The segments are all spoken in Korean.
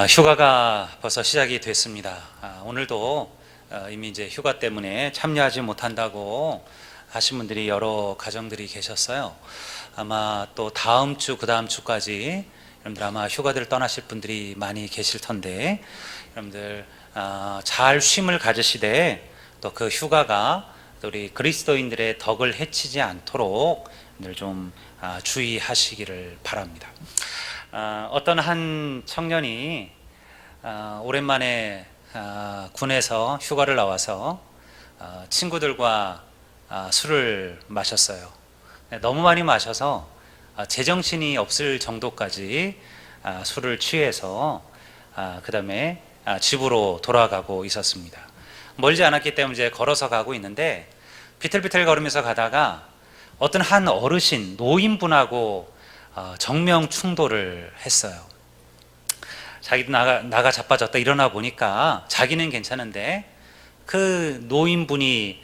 휴가가 벌써 시작이 됐습니다. 오늘도 이미 이제 휴가 때문에 참여하지 못한다고 하신 분들이 여러 가정들이 계셨어요. 아마 또 다음 주, 그 다음 주까지 여러분들 아마 휴가들 떠나실 분들이 많이 계실 텐데, 여러분들 잘 쉼을 가지시되 또 그 휴가가 또 우리 그리스도인들의 덕을 해치지 않도록 늘 좀 주의하시기를 바랍니다. 어떤 한 청년이 오랜만에 군에서 휴가를 나와서 친구들과 술을 마셨어요. 너무 많이 마셔서 제정신이 없을 정도까지 술을 취해서 그 다음에 집으로 돌아가고 있었습니다. 멀지 않았기 때문에 이제 걸어서 가고 있는데 비틀비틀 걸으면서 가다가 어떤 한 어르신, 노인분하고 정면 충돌을 했어요. 자기도 나가 자빠졌다 일어나 보니까 자기는 괜찮은데 그 노인분이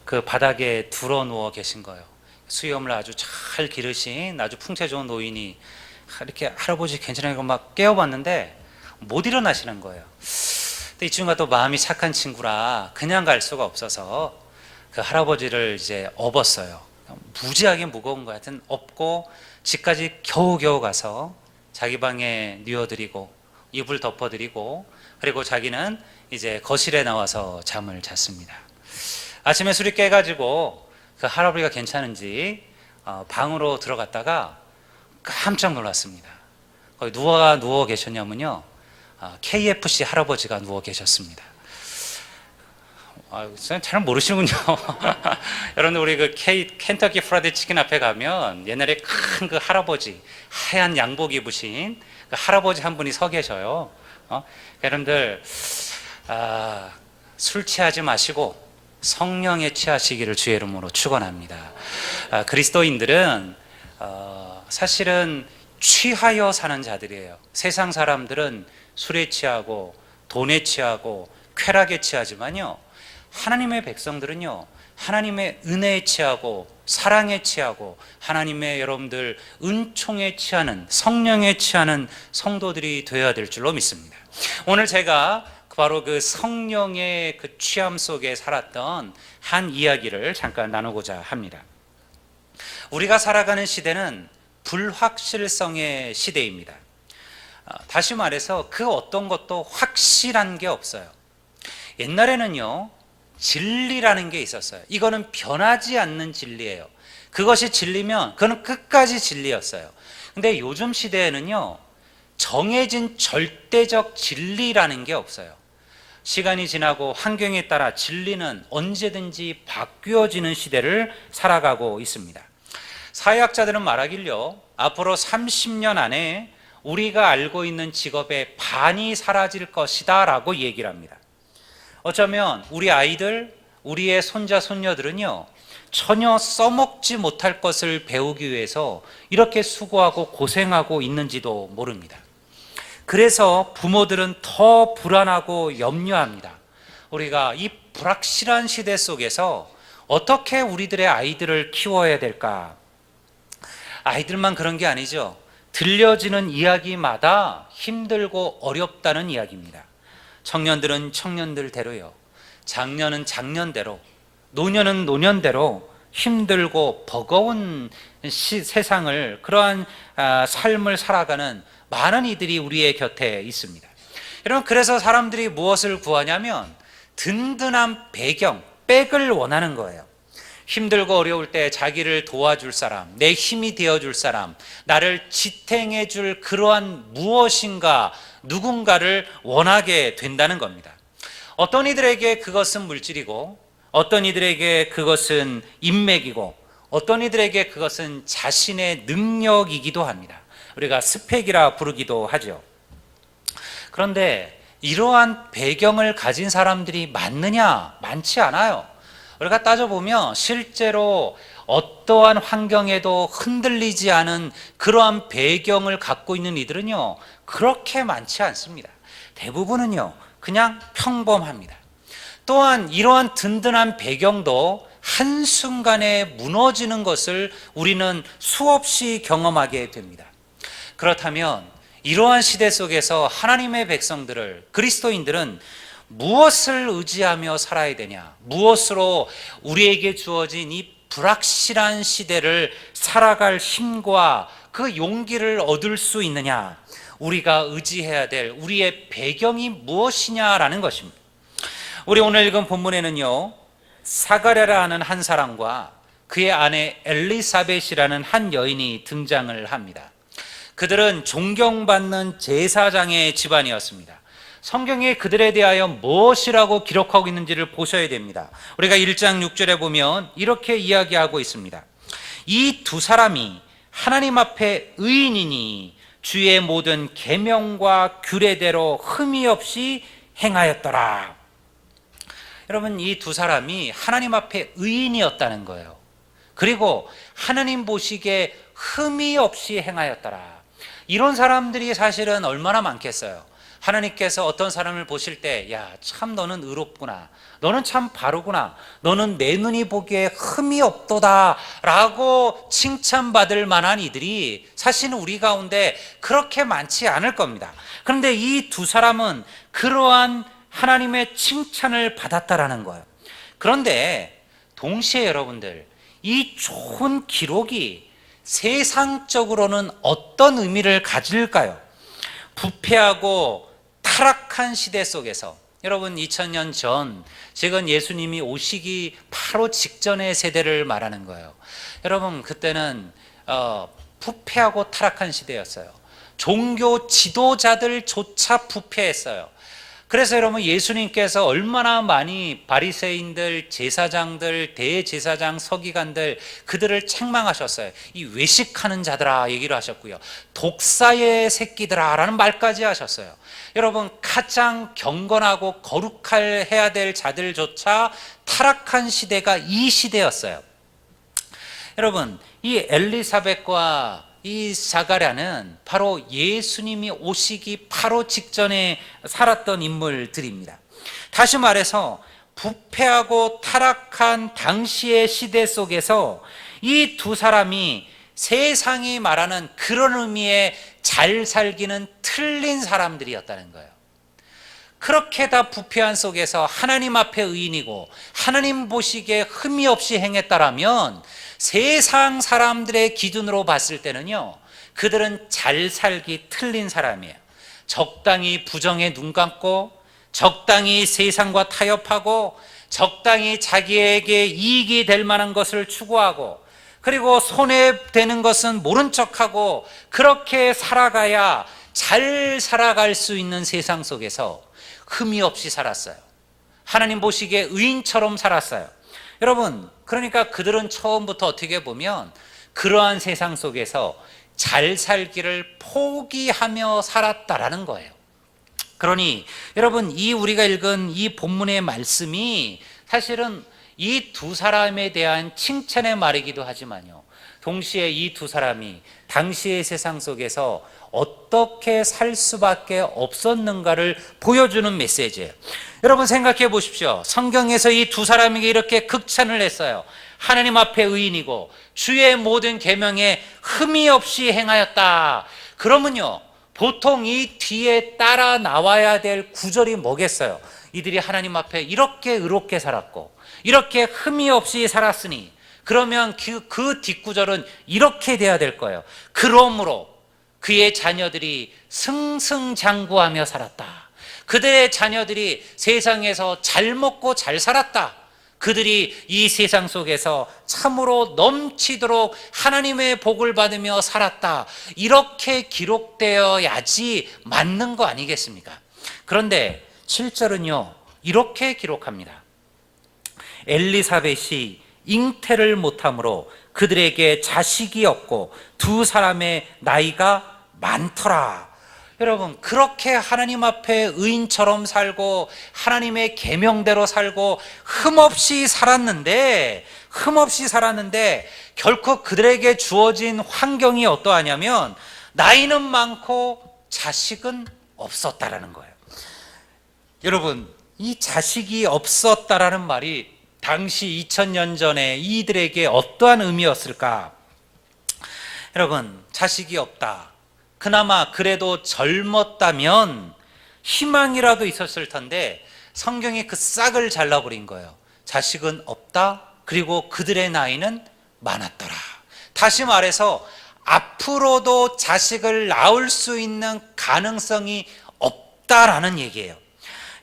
그 바닥에 드러 누워 계신 거예요. 수염을 아주 잘 기르신 아주 풍채 좋은 노인이 이렇게 할아버지 괜찮아요 막 깨워봤는데 못 일어나시는 거예요. 근데 이 친구가 또 마음이 착한 친구라 그냥 갈 수가 없어서 그 할아버지를 이제 업었어요. 무지하게 무거운 거 하여튼 업고 집까지 겨우겨우 가서 자기 방에 누워드리고 이불 덮어드리고 그리고 자기는 이제 거실에 나와서 잠을 잤습니다. 아침에 술이 깨가지고 그 할아버지가 괜찮은지 방으로 들어갔다가 깜짝 놀랐습니다. 거기 누워 계셨냐면요, KFC 할아버지가 누워 계셨습니다. 잘 모르시는군요. 여러분들 우리 그 켄터키 프라이드 치킨 앞에 가면 옛날에 큰 그 할아버지 하얀 양복 입으신 그 할아버지 한 분이 서 계셔요. 여러분들 술 취하지 마시고 성령에 취하시기를 주의 이름으로 축원합니다. 그리스도인들은 사실은 취하여 사는 자들이에요. 세상 사람들은 술에 취하고 돈에 취하고 쾌락에 취하지만요, 하나님의 백성들은요, 하나님의 은혜에 취하고 사랑에 취하고 하나님의 여러분들 은총에 취하는 성령에 취하는 성도들이 되어야 될 줄로 믿습니다. 오늘 제가 바로 그 성령의 그 취함 속에 살았던 한 이야기를 잠깐 나누고자 합니다. 우리가 살아가는 시대는 불확실성의 시대입니다. 다시 말해서 그 어떤 것도 확실한 게 없어요. 옛날에는요, 진리라는 게 있었어요. 이거는 변하지 않는 진리예요. 그것이 진리면 그건 끝까지 진리였어요. 근데 요즘 시대에는요, 정해진 절대적 진리라는 게 없어요. 시간이 지나고 환경에 따라 진리는 언제든지 바뀌어지는 시대를 살아가고 있습니다. 사회학자들은 말하길요, 앞으로 30년 안에 우리가 알고 있는 직업의 반이 사라질 것이다 라고 얘기를 합니다. 어쩌면 우리 아이들, 우리의 손자, 손녀들은요, 전혀 써먹지 못할 것을 배우기 위해서 이렇게 수고하고 고생하고 있는지도 모릅니다. 그래서 부모들은 더 불안하고 염려합니다. 우리가 이 불확실한 시대 속에서 어떻게 우리들의 아이들을 키워야 될까? 아이들만 그런 게 아니죠. 들려지는 이야기마다 힘들고 어렵다는 이야기입니다. 청년들은 청년들대로요, 장년은 장년대로, 노년은 노년대로 힘들고 버거운 세상을, 그러한 삶을 살아가는 많은 이들이 우리의 곁에 있습니다. 여러분, 그래서 사람들이 무엇을 구하냐면 든든한 배경, 백을 원하는 거예요. 힘들고 어려울 때 자기를 도와줄 사람, 내 힘이 되어줄 사람, 나를 지탱해 줄 그러한 무엇인가, 누군가를 원하게 된다는 겁니다. 어떤 이들에게 그것은 물질이고, 어떤 이들에게 그것은 인맥이고, 어떤 이들에게 그것은 자신의 능력이기도 합니다. 우리가 스펙이라 부르기도 하죠. 그런데 이러한 배경을 가진 사람들이 많느냐? 많지 않아요. 우리가 따져보면 실제로 어떠한 환경에도 흔들리지 않은 그러한 배경을 갖고 있는 이들은요, 그렇게 많지 않습니다. 대부분은요, 그냥 평범합니다. 또한 이러한 든든한 배경도 한순간에 무너지는 것을 우리는 수없이 경험하게 됩니다. 그렇다면 이러한 시대 속에서 하나님의 백성들을, 그리스도인들은 무엇을 의지하며 살아야 되냐? 무엇으로 우리에게 주어진 이 불확실한 시대를 살아갈 힘과 그 용기를 얻을 수 있느냐? 우리가 의지해야 될 우리의 배경이 무엇이냐라는 것입니다. 우리 오늘 읽은 본문에는요, 사가랴라는 한 사람과 그의 아내 엘리사벳이라는 한 여인이 등장을 합니다. 그들은 존경받는 제사장의 집안이었습니다. 성경에 그들에 대하여 무엇이라고 기록하고 있는지를 보셔야 됩니다. 우리가 1장 6절에 보면 이렇게 이야기하고 있습니다. 이 두 사람이 하나님 앞에 의인이니 주의 모든 계명과 규례대로 흠이 없이 행하였더라. 여러분, 이 두 사람이 하나님 앞에 의인이었다는 거예요. 그리고 하나님 보시기에 흠이 없이 행하였더라. 이런 사람들이 사실은 얼마나 많겠어요. 하나님께서 어떤 사람을 보실 때, 야, 참 너는 의롭구나, 너는 참 바르구나, 너는 내 눈이 보기에 흠이 없도다 라고 칭찬받을 만한 이들이 사실은 우리 가운데 그렇게 많지 않을 겁니다. 그런데 이 두 사람은 그러한 하나님의 칭찬을 받았다라는 거예요. 그런데 동시에 여러분들, 이 좋은 기록이 세상적으로는 어떤 의미를 가질까요? 부패하고 타락한 시대 속에서, 여러분 2000년 전, 지금 예수님이 오시기 바로 직전의 세대를 말하는 거예요. 여러분, 그때는 부패하고 타락한 시대였어요. 종교 지도자들조차 부패했어요. 그래서 여러분, 예수님께서 얼마나 많이 바리새인들, 제사장들, 대제사장, 서기관들, 그들을 책망하셨어요. 이 외식하는 자들아 얘기를 하셨고요, 독사의 새끼들아 라는 말까지 하셨어요. 여러분, 가장 경건하고 거룩해야 될 자들조차 타락한 시대가 이 시대였어요. 여러분, 이 엘리사벳과 이 사가랴는 바로 예수님이 오시기 바로 직전에 살았던 인물들입니다. 다시 말해서 부패하고 타락한 당시의 시대 속에서 이 두 사람이 세상이 말하는 그런 의미의 잘 살기는 틀린 사람들이었다는 거예요. 그렇게 다 부패한 속에서 하나님 앞에 의인이고 하나님 보시기에 흠이 없이 행했다라면 세상 사람들의 기준으로 봤을 때는요, 그들은 잘 살기 틀린 사람이에요. 적당히 부정에 눈 감고, 적당히 세상과 타협하고, 적당히 자기에게 이익이 될 만한 것을 추구하고, 그리고 손해되는 것은 모른 척하고, 그렇게 살아가야 잘 살아갈 수 있는 세상 속에서 흠이 없이 살았어요. 하나님 보시기에 의인처럼 살았어요. 여러분, 그러니까 그들은 처음부터 어떻게 보면 그러한 세상 속에서 잘 살기를 포기하며 살았다라는 거예요. 그러니 여러분, 이 우리가 읽은 이 본문의 말씀이 사실은 이 두 사람에 대한 칭찬의 말이기도 하지만요, 동시에 이 두 사람이 당시의 세상 속에서 어떻게 살 수밖에 없었는가를 보여주는 메시지예요. 여러분, 생각해 보십시오. 성경에서 이 두 사람에게 이렇게 극찬을 했어요. 하나님 앞에 의인이고 주의 모든 계명에 흠이 없이 행하였다. 그러면요, 보통 이 뒤에 따라 나와야 될 구절이 뭐겠어요? 이들이 하나님 앞에 이렇게 의롭게 살았고 이렇게 흠이 없이 살았으니, 그러면 그 뒷구절은 이렇게 돼야 될 거예요. 그러므로 그의 자녀들이 승승장구하며 살았다. 그들의 자녀들이 세상에서 잘 먹고 잘 살았다. 그들이 이 세상 속에서 참으로 넘치도록 하나님의 복을 받으며 살았다. 이렇게 기록되어야지 맞는 거 아니겠습니까? 그런데 7절은요, 이렇게 기록합니다. 엘리사벳이 잉태를 못함으로 그들에게 자식이 없고 두 사람의 나이가 많더라. 여러분, 그렇게 하나님 앞에 의인처럼 살고 하나님의 계명대로 살고 흠없이 살았는데 결코 그들에게 주어진 환경이 어떠하냐면 나이는 많고 자식은 없었다라는 거예요. 여러분, 이 자식이 없었다라는 말이 당시 2000년 전에 이들에게 어떠한 의미였을까? 여러분, 자식이 없다. 그나마 그래도 젊었다면 희망이라도 있었을 텐데 성경이 그 싹을 잘라버린 거예요. 자식은 없다. 그리고 그들의 나이는 많았더라. 다시 말해서 앞으로도 자식을 낳을 수 있는 가능성이 없다라는 얘기예요.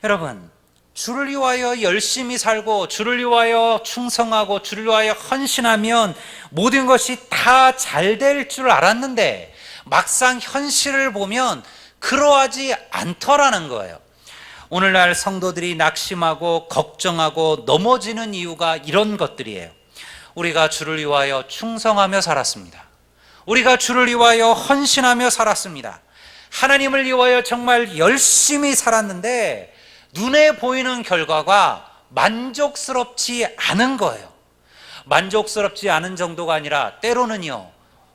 여러분, 주를 위하여 열심히 살고 주를 위하여 충성하고 주를 위하여 헌신하면 모든 것이 다 잘 될 줄 알았는데 막상 현실을 보면 그러하지 않더라는 거예요. 오늘날 성도들이 낙심하고 걱정하고 넘어지는 이유가 이런 것들이에요. 우리가 주를 위하여 충성하며 살았습니다. 우리가 주를 위하여 헌신하며 살았습니다. 하나님을 위하여 정말 열심히 살았는데 눈에 보이는 결과가 만족스럽지 않은 거예요. 만족스럽지 않은 정도가 아니라 때로는요,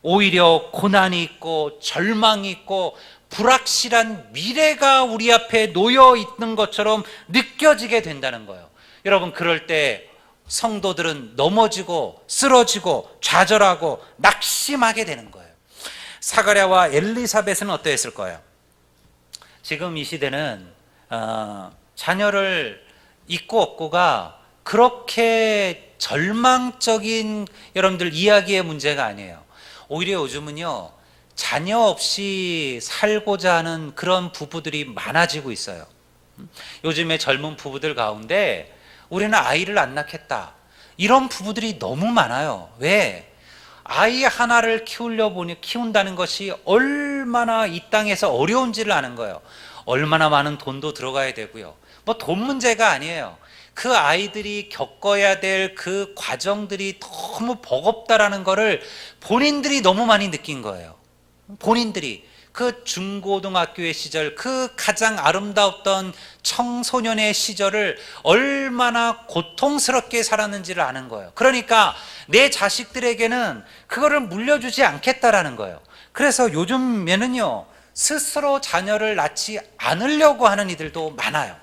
오히려 고난이 있고 절망이 있고 불확실한 미래가 우리 앞에 놓여 있는 것처럼 느껴지게 된다는 거예요. 여러분, 그럴 때 성도들은 넘어지고 쓰러지고 좌절하고 낙심하게 되는 거예요. 사가랴와 엘리사벳은 어떠했을 거예요? 지금 이 시대는 자녀를 있고 없고가 그렇게 절망적인 여러분들 이야기의 문제가 아니에요. 오히려 요즘은요, 자녀 없이 살고자 하는 그런 부부들이 많아지고 있어요. 요즘에 젊은 부부들 가운데 우리는 아이를 안 낳겠다, 이런 부부들이 너무 많아요. 왜? 아이 하나를 키운다는 것이 얼마나 이 땅에서 어려운지를 아는 거예요. 얼마나 많은 돈도 들어가야 되고요. 뭐 돈 문제가 아니에요. 그 아이들이 겪어야 될 그 과정들이 너무 버겁다라는 거를 본인들이 너무 많이 느낀 거예요. 본인들이 그 중고등학교의 시절, 그 가장 아름다웠던 청소년의 시절을 얼마나 고통스럽게 살았는지를 아는 거예요. 그러니까 내 자식들에게는 그거를 물려주지 않겠다라는 거예요. 그래서 요즘에는요, 스스로 자녀를 낳지 않으려고 하는 이들도 많아요.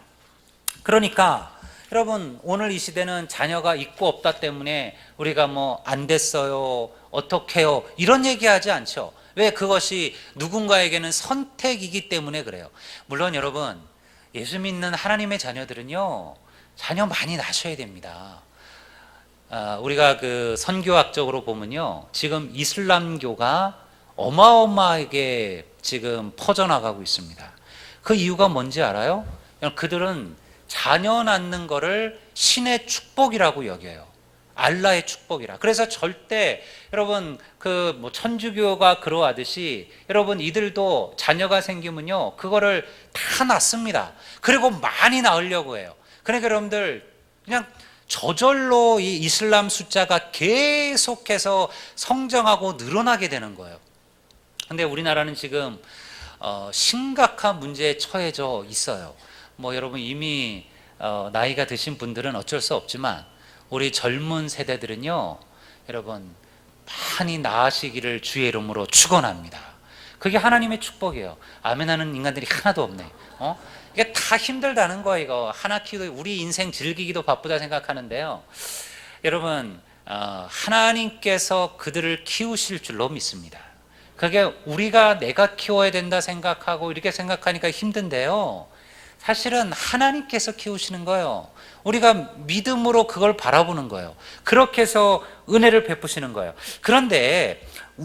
그러니까 여러분, 오늘 이 시대는 자녀가 있고 없다 때문에 우리가 뭐 안 됐어요, 어떡해요, 이런 얘기하지 않죠. 왜? 그것이 누군가에게는 선택이기 때문에 그래요. 물론 여러분, 예수 믿는 하나님의 자녀들은요, 자녀 많이 낳으셔야 됩니다. 우리가 그 선교학적으로 보면요, 지금 이슬람교가 어마어마하게 지금 퍼져나가고 있습니다. 그 이유가 뭔지 알아요? 그들은 자녀 낳는 거를 신의 축복이라고 여겨요. 알라의 축복이라. 그래서 절대 여러분 그 뭐 천주교가 그러하듯이 여러분 이들도 자녀가 생기면요, 그거를 다 낳습니다. 그리고 많이 낳으려고 해요. 그러니까 여러분들 그냥 저절로 이 이슬람 숫자가 계속해서 성장하고 늘어나게 되는 거예요. 근데 우리나라는 지금 심각한 문제에 처해져 있어요. 뭐 여러분 이미 나이가 드신 분들은 어쩔 수 없지만 우리 젊은 세대들은요, 여러분 많이 나으시기를 주의 이름으로 축원합니다. 그게 하나님의 축복이에요. 아멘하는 인간들이 하나도 없네. 이게 다 힘들다는 거예요. 이거 하나 키우도 우리 인생 즐기기도 바쁘다 생각하는데요. 여러분 하나님께서 그들을 키우실 줄로 믿습니다. 그게 우리가 내가 키워야 된다 생각하고 이렇게 생각하니까 힘든데요, 사실은 하나님께서 키우시는 거예요. 우리가 믿음으로 그걸 바라보는 거예요. 그렇게 해서 은혜를 베푸시는 거예요. 그런데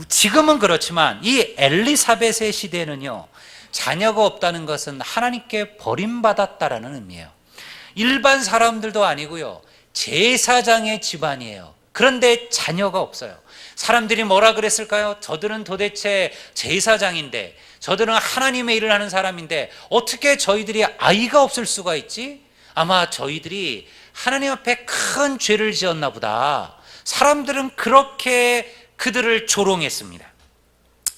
지금은 그렇지만 이 엘리사벳의 시대는요, 자녀가 없다는 것은 하나님께 버림받았다라는 의미예요. 일반 사람들도 아니고요, 제사장의 집안이에요. 그런데 자녀가 없어요. 사람들이 뭐라 그랬을까요? 저들은 도대체 제사장인데, 저들은 하나님의 일을 하는 사람인데 어떻게 저희들이 아이가 없을 수가 있지? 아마 저희들이 하나님 앞에 큰 죄를 지었나 보다. 사람들은 그렇게 그들을 조롱했습니다.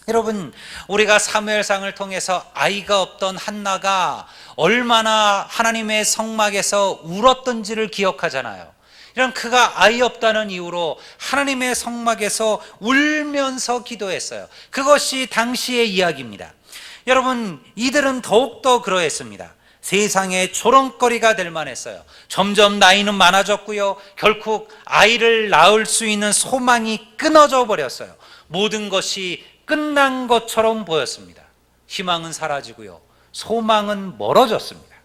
여러분, 우리가 사무엘상을 통해서 아이가 없던 한나가 얼마나 하나님의 성막에서 울었던지를 기억하잖아요. 이런 그가 아이 없다는 이유로 하나님의 성막에서 울면서 기도했어요. 그것이 당시의 이야기입니다. 여러분, 이들은 더욱더 그러했습니다. 세상의 조롱거리가 될 만했어요. 점점 나이는 많아졌고요, 결국 아이를 낳을 수 있는 소망이 끊어져 버렸어요. 모든 것이 끝난 것처럼 보였습니다. 희망은 사라지고요, 소망은 멀어졌습니다.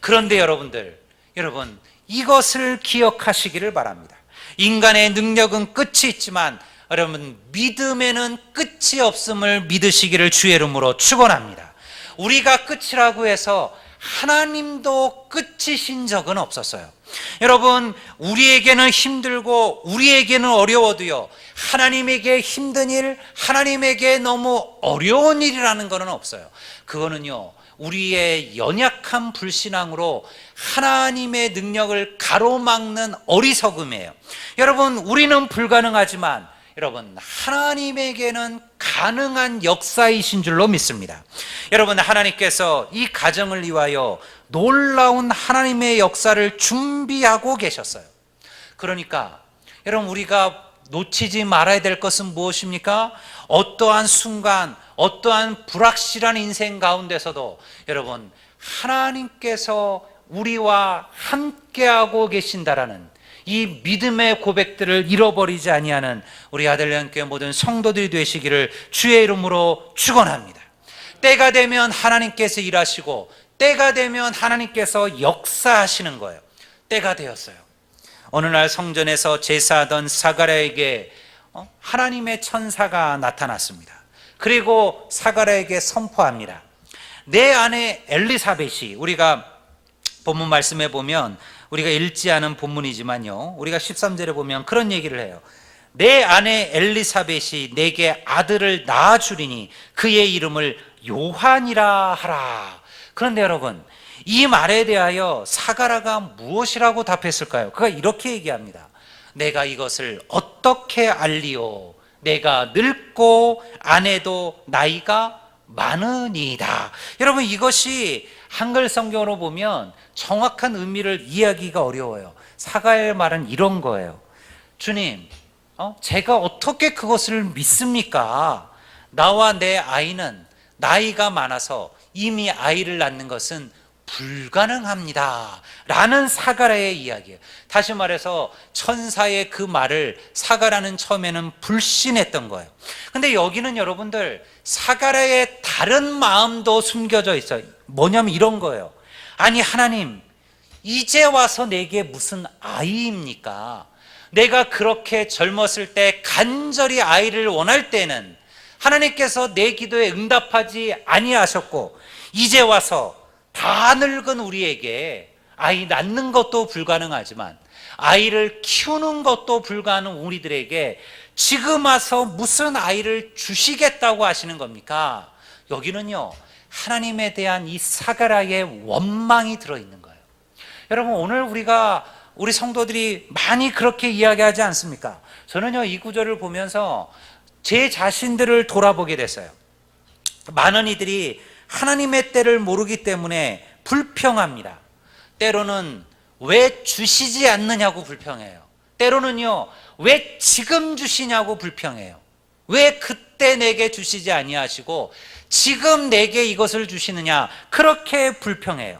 그런데 여러분 이것을 기억하시기를 바랍니다. 인간의 능력은 끝이 있지만 여러분, 믿음에는 끝이 없음을 믿으시기를 주의 이름으로 축원합니다. 우리가 끝이라고 해서 하나님도 끝이신 적은 없었어요. 여러분, 우리에게는 힘들고 우리에게는 어려워도요, 하나님에게 힘든 일, 하나님에게 너무 어려운 일이라는 것은 없어요. 그거는요, 우리의 연약한 불신앙으로 하나님의 능력을 가로막는 어리석음이에요. 여러분, 우리는 불가능하지만 여러분, 하나님에게는 가능한 역사이신 줄로 믿습니다. 여러분, 하나님께서 이 가정을 위하여 놀라운 하나님의 역사를 준비하고 계셨어요. 그러니까 여러분, 우리가 놓치지 말아야 될 것은 무엇입니까? 어떠한 순간, 어떠한 불확실한 인생 가운데서도 여러분, 하나님께서 우리와 함께하고 계신다라는 이 믿음의 고백들을 잃어버리지 아니하는 우리 아들령교회 모든 성도들이 되시기를 주의 이름으로 축원합니다. 때가 되면 하나님께서 일하시고 때가 되면 하나님께서 역사하시는 거예요. 때가 되었어요. 어느 날 성전에서 제사하던 사가랴에게 하나님의 천사가 나타났습니다. 그리고 사가랴에게 선포합니다. 내 아내 엘리사벳이, 우리가 본문 말씀에 보면 우리가 읽지 않은 본문이지만요, 우리가 13절에 보면 그런 얘기를 해요. 내 아내 엘리사벳이 내게 아들을 낳아주리니 그의 이름을 요한이라 하라. 그런데 여러분, 이 말에 대하여 사가랴가 무엇이라고 답했을까요? 그가 이렇게 얘기합니다. 내가 이것을 어떻게 알리오? 내가 늙고 아내도 나이가 많으니이다. 여러분, 이것이 한글 성경으로 보면 정확한 의미를 이해하기가 어려워요. 사가랴의 말은 이런 거예요. 주님, 제가 어떻게 그것을 믿습니까? 나와 내 아이는 나이가 많아서 이미 아이를 낳는 것은 불가능합니다 라는 사가랴의 이야기예요. 다시 말해서 천사의 그 말을 사가랴는 처음에는 불신했던 거예요. 근데 여기는 여러분들, 사가랴의 다른 마음도 숨겨져 있어요. 뭐냐면 이런 거예요. 아니, 하나님, 이제 와서 내게 무슨 아이입니까? 내가 그렇게 젊었을 때 간절히 아이를 원할 때는 하나님께서 내 기도에 응답하지 아니하셨고, 이제 와서 다 늙은 우리에게 아이 낳는 것도 불가능하지만 아이를 키우는 것도 불가능한 우리들에게 지금 와서 무슨 아이를 주시겠다고 하시는 겁니까? 여기는요, 하나님에 대한 이 사가랴의 원망이 들어있는 거예요. 여러분, 오늘 우리 성도들이 많이 그렇게 이야기하지 않습니까? 저는요, 이 구절을 보면서 제 자신들을 돌아보게 됐어요. 많은 이들이 하나님의 때를 모르기 때문에 불평합니다. 때로는 왜 주시지 않느냐고 불평해요. 때로는요, 왜 지금 주시냐고 불평해요. 왜 그때 내게 주시지 아니하시고 지금 내게 이것을 주시느냐, 그렇게 불평해요.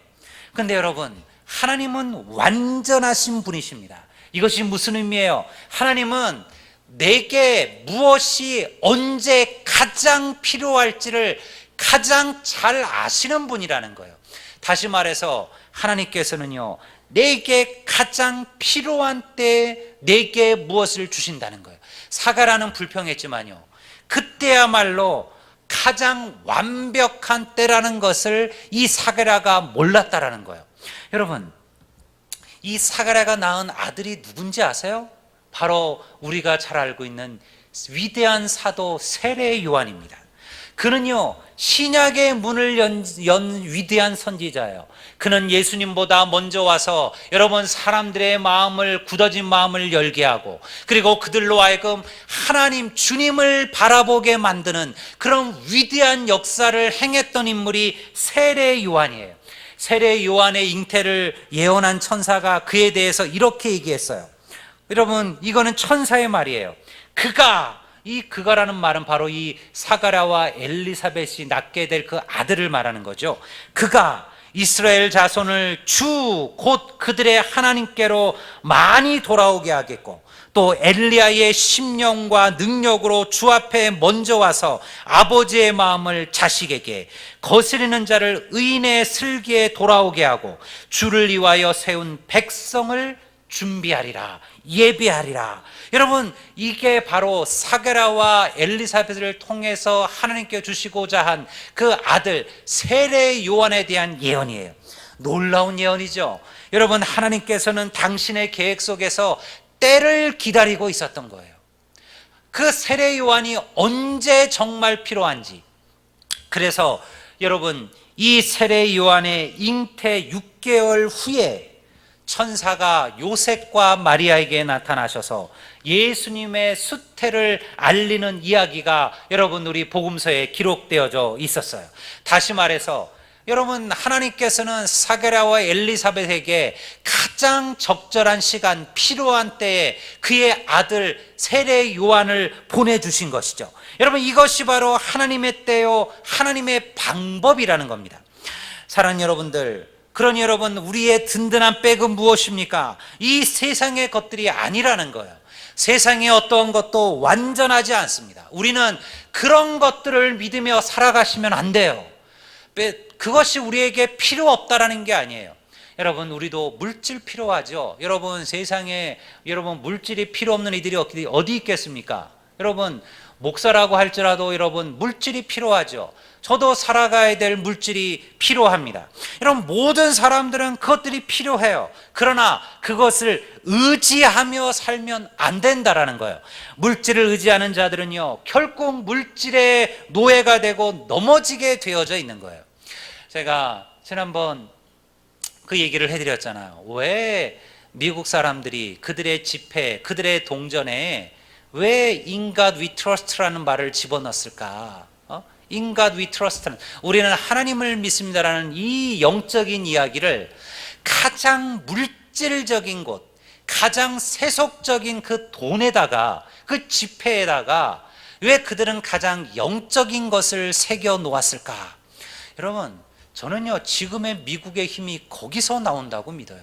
근데 여러분, 하나님은 완전하신 분이십니다. 이것이 무슨 의미예요? 하나님은 내게 무엇이 언제 가장 필요할지를 가장 잘 아시는 분이라는 거예요. 다시 말해서 하나님께서는요, 내게 가장 필요한 때에 내게 무엇을 주신다는 거예요. 사가랴는 불평했지만요, 그때야말로 가장 완벽한 때라는 것을 이 사가랴가 몰랐다라는 거예요. 여러분, 이 사가랴가 낳은 아들이 누군지 아세요? 바로 우리가 잘 알고 있는 위대한 사도 세례 요한입니다. 그는요, 신약의 문을 연 위대한 선지자예요. 그는 예수님보다 먼저 와서 여러분, 사람들의 마음을, 굳어진 마음을 열게 하고, 그리고 그들로 하여금 하나님 주님을 바라보게 만드는 그런 위대한 역사를 행했던 인물이 세례 요한이에요. 세례 요한의 잉태를 예언한 천사가 그에 대해서 이렇게 얘기했어요. 여러분, 이거는 천사의 말이에요. 그가라는 말은 바로 이 사가랴와 엘리사벳이 낳게 될 그 아들을 말하는 거죠. 그가 이스라엘 자손을 주 곧 그들의 하나님께로 많이 돌아오게 하겠고, 또 엘리야의 심령과 능력으로 주 앞에 먼저 와서 아버지의 마음을 자식에게, 거스리는 자를 의인의 슬기에 돌아오게 하고 주를 위하여 세운 백성을 준비하리라, 예비하리라. 여러분, 이게 바로 사게라와 엘리사벳을 통해서 하나님께 주시고자 한 그 아들 세례 요한에 대한 예언이에요. 놀라운 예언이죠. 여러분, 하나님께서는 당신의 계획 속에서 때를 기다리고 있었던 거예요. 그 세례 요한이 언제 정말 필요한지. 그래서 여러분, 이 세례 요한의 잉태 6개월 후에 천사가 요셉과 마리아에게 나타나셔서 예수님의 수태를 알리는 이야기가 여러분 우리 복음서에 기록되어져 있었어요. 다시 말해서 여러분, 하나님께서는 사게라와 엘리사벳에게 가장 적절한 시간, 필요한 때에 그의 아들 세례 요한을 보내주신 것이죠. 여러분, 이것이 바로 하나님의 때요, 하나님의 방법이라는 겁니다. 사랑하는 여러분들, 그러니 여러분, 우리의 든든한 백은 무엇입니까? 이 세상의 것들이 아니라는 거예요. 세상의 어떠한 것도 완전하지 않습니다. 우리는 그런 것들을 믿으며 살아가시면 안 돼요. 그것이 우리에게 필요 없다라는 게 아니에요. 여러분, 우리도 물질 필요하죠. 여러분, 세상에 여러분 물질이 필요 없는 이들이 어디 있겠습니까? 여러분, 목사라고 할지라도 여러분 물질이 필요하죠. 저도 살아가야 될 물질이 필요합니다. 여러분, 모든 사람들은 그것들이 필요해요. 그러나 그것을 의지하며 살면 안 된다라는 거예요. 물질을 의지하는 자들은요, 결국 물질의 노예가 되고 넘어지게 되어져 있는 거예요. 제가 지난번 그 얘기를 해드렸잖아요. 왜 미국 사람들이 그들의 집회, 그들의 동전에 왜 In God we trust라는 말을 집어넣었을까? In God we trust. 우리는 하나님을 믿습니다라는 이 영적인 이야기를 가장 물질적인 곳, 가장 세속적인 그 돈에다가, 그 지폐에다가 왜 그들은 가장 영적인 것을 새겨 놓았을까? 여러분, 저는요, 지금의 미국의 힘이 거기서 나온다고 믿어요.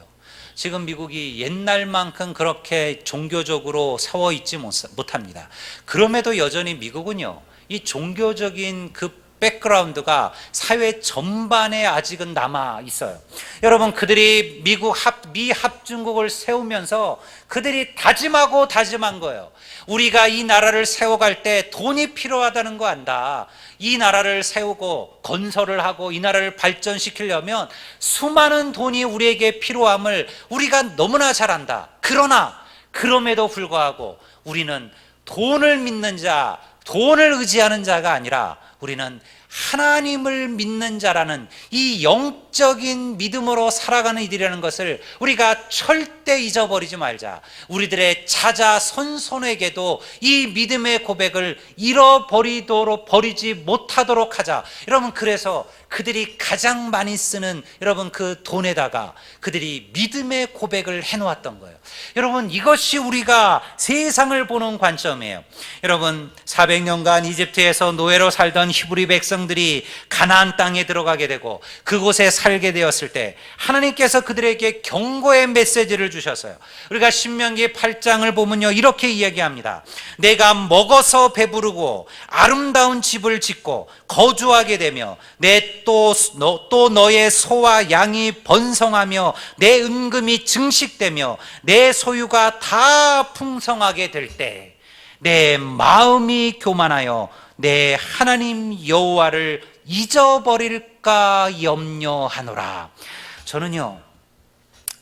지금 미국이 옛날만큼 그렇게 종교적으로 세워 있지 못합니다. 그럼에도 여전히 미국은요, 이 종교적인 그 백그라운드가 사회 전반에 아직은 남아 있어요. 여러분, 그들이 미 합중국을 세우면서 그들이 다짐한 거예요. 우리가 이 나라를 세워갈 때 돈이 필요하다는 거 안다. 이 나라를 세우고 건설을 하고 이 나라를 발전시키려면 수많은 돈이 우리에게 필요함을 우리가 너무나 잘 안다. 그러나 그럼에도 불구하고 우리는 돈을 믿는 자, 돈을 의지하는 자가 아니라 우리는 하나님을 믿는 자라는 이 영적인 믿음으로 살아가는 이들이라는 것을 우리가 절대 잊어버리지 말자. 우리들의 자자손손에게도 이 믿음의 고백을 버리지 못하도록 하자. 여러분, 그래서 그들이 가장 많이 쓰는 여러분 그 돈에다가 그들이 믿음의 고백을 해놓았던 거예요. 여러분, 이것이 우리가 세상을 보는 관점이에요. 여러분, 400년간 이집트에서 노예로 살던 히브리 백성들이 가나안 땅에 들어가게 되고 그곳에 살게 되었을 때 하나님께서 그들에게 경고의 메시지를 주셨어요. 우리가 신명기 8장을 보면요, 이렇게 이야기합니다. 내가 먹어서 배부르고 아름다운 집을 짓고 거주하게 되며 또 너의 소와 양이 번성하며 내 은금이 증식되며 내 소유가 다 풍성하게 될 때 내 마음이 교만하여 내 하나님 여호와를 잊어버릴까 염려하노라. 저는요,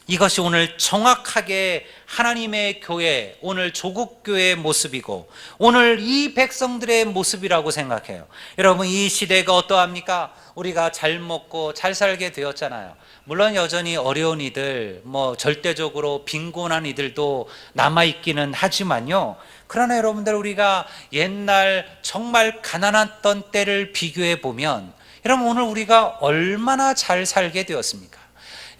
이것이 오늘 정확하게 하나님의 교회, 오늘 조국교회의 모습이고 오늘 이 백성들의 모습이라고 생각해요. 여러분, 이 시대가 어떠합니까? 우리가 잘 먹고 잘 살게 되었잖아요. 물론 여전히 어려운 이들, 절대적으로 빈곤한 이들도 남아있기는 하지만요, 그러나 여러분들, 우리가 옛날 정말 가난했던 때를 비교해 보면 여러분, 오늘 우리가 얼마나 잘 살게 되었습니까?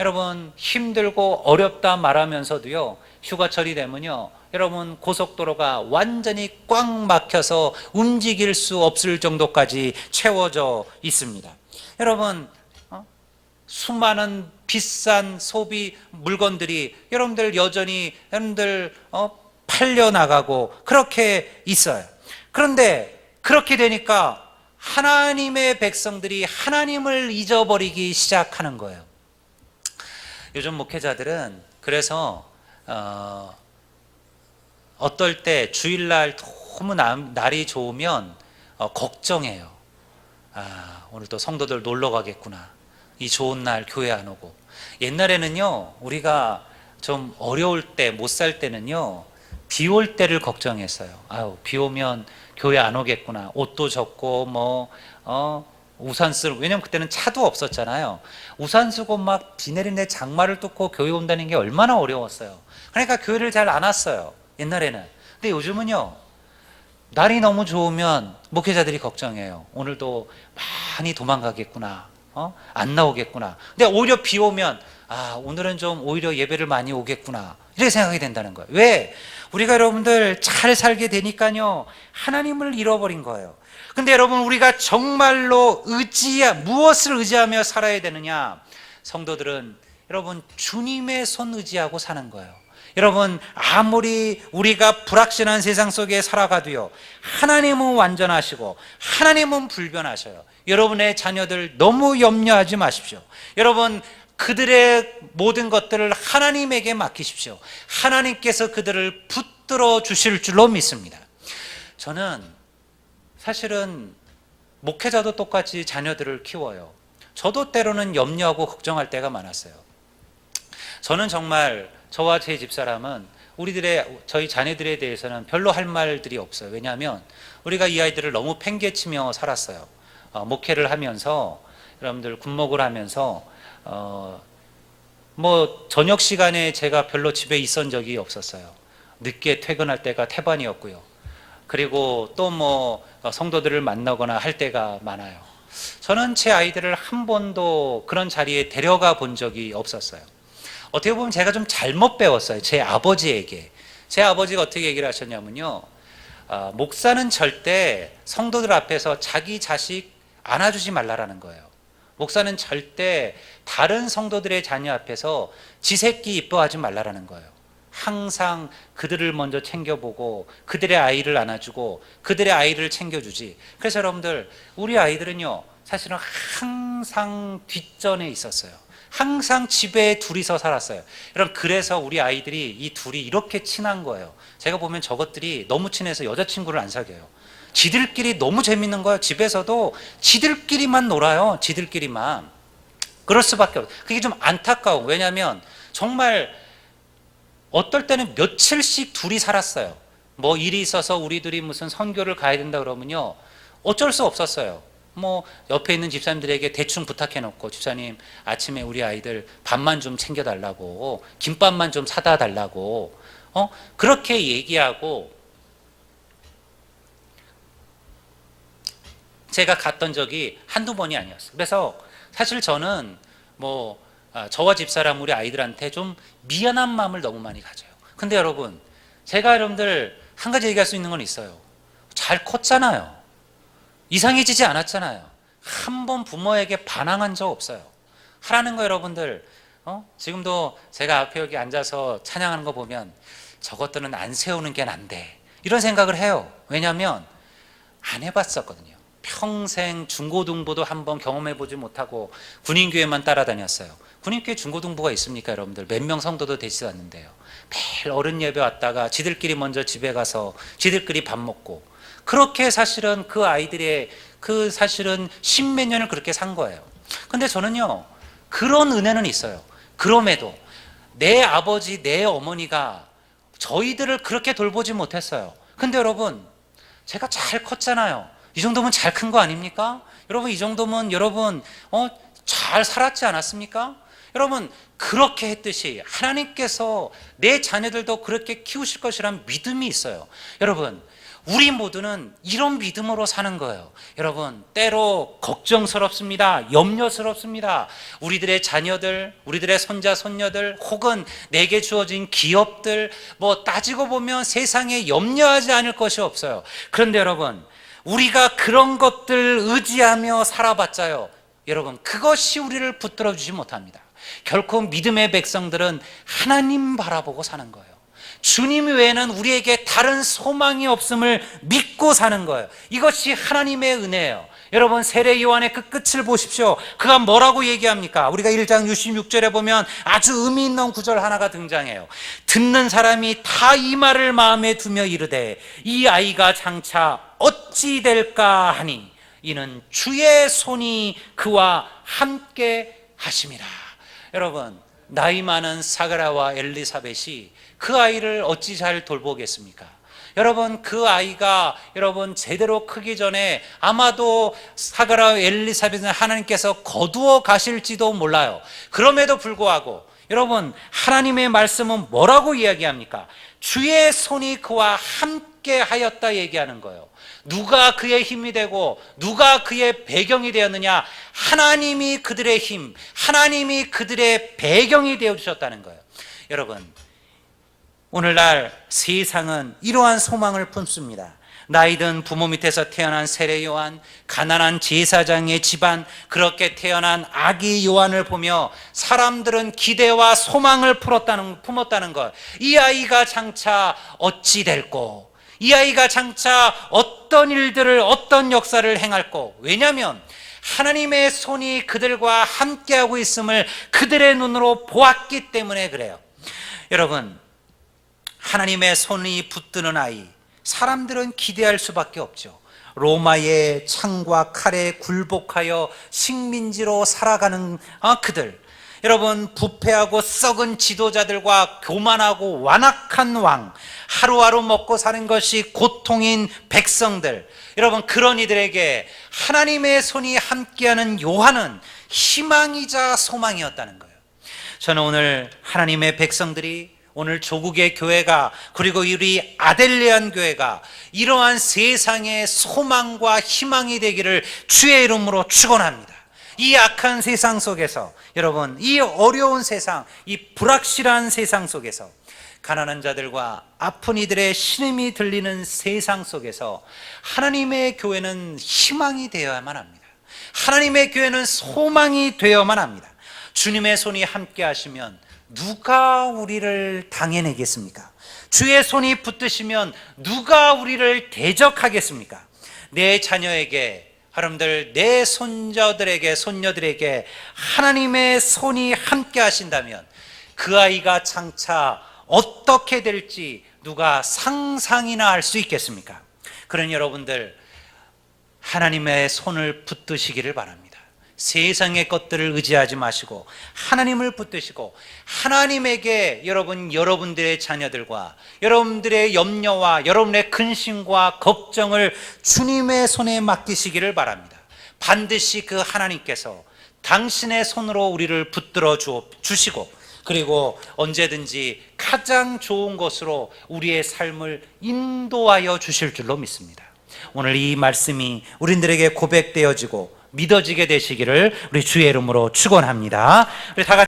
여러분, 힘들고 어렵다 말하면서도요, 휴가철이 되면요, 여러분, 고속도로가 완전히 꽉 막혀서 움직일 수 없을 정도까지 채워져 있습니다. 여러분, 수많은 비싼 소비 물건들이 여러분들 여전히 살려나가고 그렇게 있어요. 그런데 그렇게 되니까 하나님의 백성들이 하나님을 잊어버리기 시작하는 거예요. 요즘 목회자들은 그래서 어떨 때 주일날 너무 날이 좋으면 걱정해요. 오늘 또 성도들 놀러 가겠구나. 이 좋은 날 교회 안 오고. 옛날에는요, 우리가 좀 어려울 때, 못 살 때는요, 비 올 때를 걱정했어요. 비 오면 교회 안 오겠구나. 옷도 젖고, 우산 쓰고. 왜냐면 그때는 차도 없었잖아요. 우산 쓰고 막 비 내리는데 장마를 뚫고 교회 온다는 게 얼마나 어려웠어요. 그러니까 교회를 잘 안 왔어요. 옛날에는. 근데 요즘은요, 날이 너무 좋으면 목회자들이 걱정해요. 오늘도 많이 도망가겠구나. 안 나오겠구나. 근데 오히려 비 오면 오늘은 좀 오히려 예배를 많이 오겠구나. 이렇게 생각이 된다는 거예요. 왜? 우리가 여러분들 잘 살게 되니까요, 하나님을 잃어버린 거예요. 근데 여러분, 우리가 정말로 무엇을 의지하며 살아야 되느냐? 성도들은 여러분, 주님의 손 의지하고 사는 거예요. 여러분, 아무리 우리가 불확실한 세상 속에 살아가도요, 하나님은 완전하시고 하나님은 불변하셔요. 여러분의 자녀들 너무 염려하지 마십시오. 여러분, 그들의 모든 것들을 하나님에게 맡기십시오. 하나님께서 그들을 붙들어 주실 줄로 믿습니다. 저는 사실은 목회자도 똑같이 자녀들을 키워요. 저도 때로는 염려하고 걱정할 때가 많았어요. 저는 정말 저와 제 집사람은 저희 자녀들에 대해서는 별로 할 말들이 없어요. 왜냐하면 우리가 이 아이들을 너무 팽개치며 살았어요. 목회를 하면서, 여러분들 군목을 하면서 저녁 시간에 제가 별로 집에 있은 적이 없었어요. 늦게 퇴근할 때가 태반이었고요. 그리고 또 성도들을 만나거나 할 때가 많아요. 저는 제 아이들을 한 번도 그런 자리에 데려가 본 적이 없었어요. 어떻게 보면 제가 좀 잘못 배웠어요. 제 아버지에게. 제 아버지가 어떻게 얘기를 하셨냐면요, 목사는 절대 성도들 앞에서 자기 자식 안아주지 말라라는 거예요. 목사는 절대 다른 성도들의 자녀 앞에서 지 새끼 이뻐하지 말라라는 거예요. 항상 그들을 먼저 챙겨보고 그들의 아이를 안아주고 그들의 아이를 챙겨주지. 그래서 여러분들, 우리 아이들은요, 사실은 항상 뒷전에 있었어요. 항상 집에 둘이서 살았어요. 여러분, 그래서 우리 아이들이 이 둘이 이렇게 친한 거예요. 제가 보면 저것들이 너무 친해서 여자친구를 안 사귀어요. 지들끼리 너무 재밌는 거예요. 집에서도 지들끼리만 놀아요. 지들끼리만. 그럴 수밖에 없어요. 그게 좀 안타까워. 왜냐하면 정말 어떨 때는 며칠씩 둘이 살았어요. 일이 있어서 우리들이 무슨 선교를 가야 된다 그러면요, 어쩔 수 없었어요. 옆에 있는 집사님들에게 대충 부탁해 놓고, 집사님 아침에 우리 아이들 밥만 좀 챙겨달라고, 김밥만 좀 사다 달라고, 그렇게 얘기하고 제가 갔던 적이 한두 번이 아니었어요. 그래서 사실 저는 저와 집사람 우리 아이들한테 좀 미안한 마음을 너무 많이 가져요. 근데 여러분, 제가 여러분들 한 가지 얘기할 수 있는 건 있어요. 잘 컸잖아요. 이상해지지 않았잖아요. 한 번 부모에게 반항한 적 없어요. 하라는 거 여러분들, 지금도 제가 앞에 여기 앉아서 찬양하는 거 보면 저것들은 안 세우는 게 난데, 이런 생각을 해요. 왜냐하면 안 해봤었거든요. 평생 중고등부도 한번 경험해보지 못하고 군인교회만 따라다녔어요. 군인교회 중고등부가 있습니까 여러분들? 몇 명 성도도 되지도 않는데요. 매일 어른 예배 왔다가 지들끼리 먼저 집에 가서 지들끼리 밥 먹고, 그렇게 사실은 그 아이들의 사실은 십몇 년을 그렇게 산 거예요. 근데 저는요, 그런 은혜는 있어요. 그럼에도 내 아버지, 내 어머니가 저희들을 그렇게 돌보지 못했어요. 근데 여러분, 제가 잘 컸잖아요. 이 정도면 잘 큰 거 아닙니까? 여러분, 이 정도면 여러분 잘 살았지 않았습니까? 여러분, 그렇게 했듯이 하나님께서 내 자녀들도 그렇게 키우실 것이라는 믿음이 있어요. 여러분, 우리 모두는 이런 믿음으로 사는 거예요. 여러분, 때로 걱정스럽습니다. 염려스럽습니다. 우리들의 자녀들, 우리들의 손자, 손녀들, 혹은 내게 주어진 기업들, 따지고 보면 세상에 염려하지 않을 것이 없어요. 그런데 여러분, 우리가 그런 것들 의지하며 살아봤자요, 여러분, 그것이 우리를 붙들어 주지 못합니다. 결코 믿음의 백성들은 하나님 바라보고 사는 거예요. 주님 외에는 우리에게 다른 소망이 없음을 믿고 사는 거예요. 이것이 하나님의 은혜예요. 여러분, 세례 요한의 그 끝을 보십시오. 그가 뭐라고 얘기합니까? 우리가 1장 66절에 보면 아주 의미 있는 구절 하나가 등장해요. 듣는 사람이 다 이 말을 마음에 두며 이르되 이 아이가 장차 어찌 될까 하니 이는 주의 손이 그와 함께 하심이라. 여러분, 나이 많은 사가랴와 엘리사벳이 그 아이를 어찌 잘 돌보겠습니까? 여러분, 그 아이가 여러분 제대로 크기 전에 아마도 사가랴와 엘리사벳은 하나님께서 거두어 가실지도 몰라요. 그럼에도 불구하고 여러분, 하나님의 말씀은 뭐라고 이야기합니까? 주의 손이 그와 함께 하였다 얘기하는 거예요. 누가 그의 힘이 되고 누가 그의 배경이 되었느냐? 하나님이 그들의 힘, 하나님이 그들의 배경이 되어주셨다는 거예요. 여러분, 오늘날 세상은 이러한 소망을 품습니다. 나이든 부모 밑에서 태어난 세례 요한, 가난한 제사장의 집안, 그렇게 태어난 아기 요한을 보며 사람들은 기대와 소망을 품었다는 것. 이 아이가 장차 어찌 될꼬, 이 아이가 장차 어떤 일들을, 어떤 역사를 행할꼬. 왜냐하면 하나님의 손이 그들과 함께하고 있음을 그들의 눈으로 보았기 때문에 그래요. 여러분, 하나님의 손이 붙드는 아이, 사람들은 기대할 수밖에 없죠. 로마의 창과 칼에 굴복하여 식민지로 살아가는 그들, 여러분, 부패하고 썩은 지도자들과 교만하고 완악한 왕, 하루하루 먹고 사는 것이 고통인 백성들, 여러분, 그런 이들에게 하나님의 손이 함께하는 요한은 희망이자 소망이었다는 거예요. 저는 오늘 하나님의 백성들이, 오늘 조국의 교회가, 그리고 우리 아델레안 교회가 이러한 세상의 소망과 희망이 되기를 주의 이름으로 축원합니다. 이 악한 세상 속에서, 여러분, 이 어려운 세상, 이 불확실한 세상 속에서, 가난한 자들과 아픈 이들의 신음이 들리는 세상 속에서 하나님의 교회는 희망이 되어야만 합니다. 하나님의 교회는 소망이 되어야만 합니다. 주님의 손이 함께 하시면 누가 우리를 당해내겠습니까? 주의 손이 붙드시면 누가 우리를 대적하겠습니까? 내 자녀에게, 여러분들, 내 손자들에게, 손녀들에게 하나님의 손이 함께 하신다면 그 아이가 장차 어떻게 될지 누가 상상이나 할 수 있겠습니까? 그러니 여러분들, 하나님의 손을 붙드시기를 바랍니다. 세상의 것들을 의지하지 마시고 하나님을 붙드시고 하나님에게 여러분들의 자녀들과 여러분들의 염려와 여러분의 근심과 걱정을 주님의 손에 맡기시기를 바랍니다. 반드시 그 하나님께서 당신의 손으로 우리를 붙들어 주시고, 그리고 언제든지 가장 좋은 것으로 우리의 삶을 인도하여 주실 줄로 믿습니다. 오늘 이 말씀이 우리들에게 고백되어지고 믿어지게 되시기를 우리 주의 이름으로 축원합니다. 우리 다 같이